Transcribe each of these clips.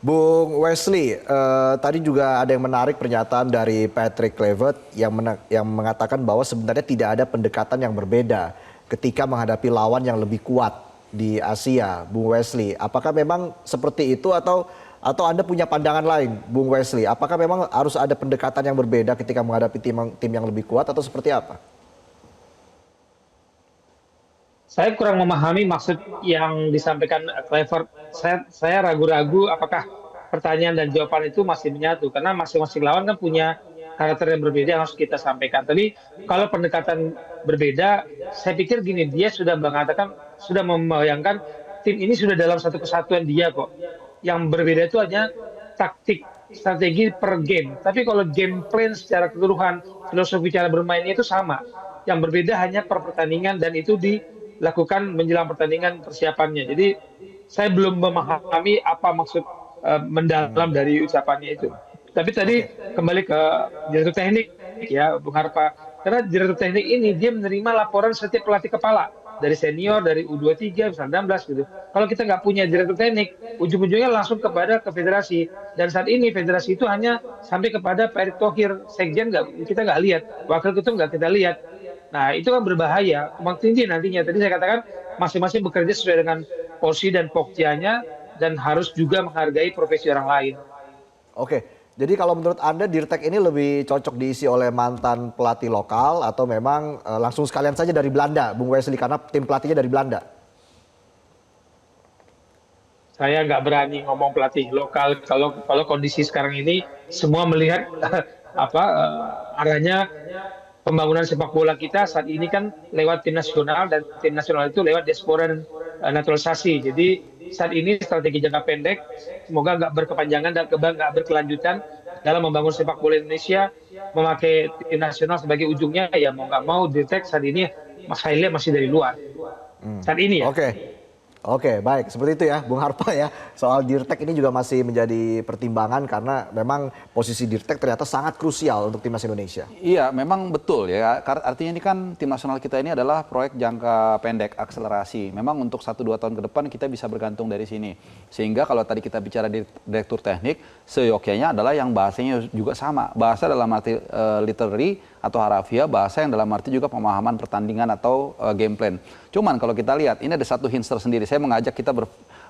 Bung Wesley, tadi juga ada yang menarik pernyataan dari Patrick Kluivert yang mengatakan bahwa sebenarnya tidak ada pendekatan yang berbeda ketika menghadapi lawan yang lebih kuat di Asia. Bung Wesley, apakah memang seperti itu atau Anda punya pandangan lain, Bung Wesley? Apakah memang harus ada pendekatan yang berbeda ketika menghadapi tim yang lebih kuat atau seperti apa? Saya kurang memahami maksud yang disampaikan Clifford. Saya ragu-ragu apakah pertanyaan dan jawaban itu masih menyatu karena masing-masing lawan kan punya karakter yang berbeda yang harus kita sampaikan. Tapi kalau pendekatan berbeda, saya pikir gini, dia sudah mengatakan, sudah membayangkan tim ini sudah dalam satu kesatuan dia kok. Yang berbeda itu hanya taktik, strategi per game. Tapi kalau game plan secara keseluruhan, filosofi cara bermainnya itu sama. Yang berbeda hanya per pertandingan dan itu dilakukan menjelang pertandingan persiapannya. Jadi saya belum memahami apa maksud mendalam dari ucapannya itu. Tapi tadi Oke. kembali ke direktur teknik ya Bung Harpa. Karena direktur teknik ini dia menerima laporan setiap pelatih kepala dari senior, dari U23, misalnya 16 gitu. Kalau kita nggak punya direktur teknik, ujung-ujungnya langsung ke federasi. Dan saat ini federasi itu hanya sampai kepada Pak Erick Thohir, sekjen kita nggak lihat, wakil ketum nggak kita lihat. Nah, itu kan berbahaya. Tumpang tindih nantinya. Tadi saya katakan masing-masing bekerja sesuai dengan porsi dan pokjanya dan harus juga menghargai profesi orang lain. Oke, jadi kalau menurut Anda Dirtek ini lebih cocok diisi oleh mantan pelatih lokal atau memang langsung sekalian saja dari Belanda, Bung Wesley, karena tim pelatihnya dari Belanda? Saya nggak berani ngomong pelatih lokal kalau kondisi sekarang ini semua melihat arahnya pembangunan sepak bola kita saat ini kan lewat tim nasional dan tim nasional itu lewat diaspora dan naturalisasi. Jadi saat ini strategi jangka pendek semoga nggak berkepanjangan dan nggak berkelanjutan dalam membangun sepak bola Indonesia memakai tim nasional sebagai ujungnya ya mau nggak mau detek saat ini Mas Haile masih dari luar saat ini ya. Oke. Oke, baik. Seperti itu ya, Bung Harpa ya. Soal Dirtek ini juga masih menjadi pertimbangan karena memang posisi Dirtek ternyata sangat krusial untuk timnas Indonesia. Iya, memang betul ya. Artinya ini kan tim nasional kita ini adalah proyek jangka pendek akselerasi. Memang untuk 1-2 tahun ke depan kita bisa bergantung dari sini. Sehingga kalau tadi kita bicara di direktur teknik, seyogyanya adalah yang bahasanya juga sama. Bahasa dalam arti literary atau harafiah, bahasa yang dalam arti juga pemahaman pertandingan atau game plan. Cuman kalau kita lihat, ini ada satu hints tersendiri. Saya mengajak kita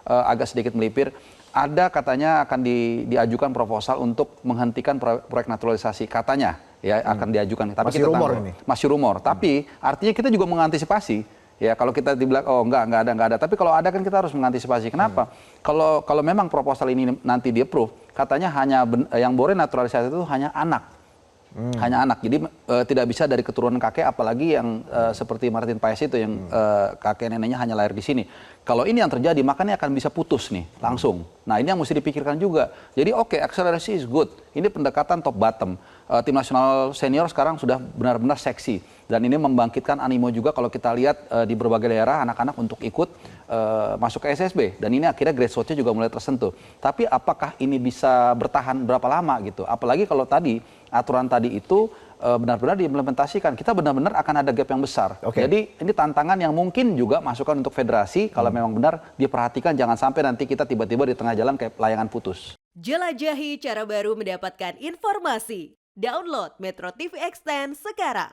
agak sedikit melipir. Ada katanya akan diajukan proposal untuk menghentikan proyek naturalisasi. Katanya ya akan diajukan. Tapi Masih kita rumor tahu, ini. masih rumor. Tapi artinya kita juga mengantisipasi. Ya kalau kita dibilang oh enggak ada. Tapi kalau ada kan kita harus mengantisipasi. Kenapa? Kalau memang proposal ini nanti di-approve, katanya hanya yang boleh naturalisasi itu hanya anak. Hanya anak, jadi tidak bisa dari keturunan kakek, apalagi yang seperti Martin Paes itu yang kakek neneknya hanya lahir di sini. Kalau ini yang terjadi, makanya akan bisa putus nih langsung. Nah ini yang mesti dipikirkan juga. Jadi oke, akselerasi is good. Ini pendekatan top bottom. Tim nasional senior sekarang sudah benar-benar seksi dan ini membangkitkan animo juga kalau kita lihat di berbagai daerah anak-anak untuk ikut masuk ke SSB dan ini akhirnya grassroots-nya juga mulai tersentuh. Tapi apakah ini bisa bertahan berapa lama gitu? Apalagi kalau tadi aturan tadi itu benar-benar diimplementasikan, kita benar-benar akan ada gap yang besar. Oke. Jadi ini tantangan yang mungkin juga masukan untuk federasi kalau memang benar diperhatikan, jangan sampai nanti kita tiba-tiba di tengah jalan kayak layangan putus. Jelajahi cara baru mendapatkan informasi. Download Metro TV Extend sekarang.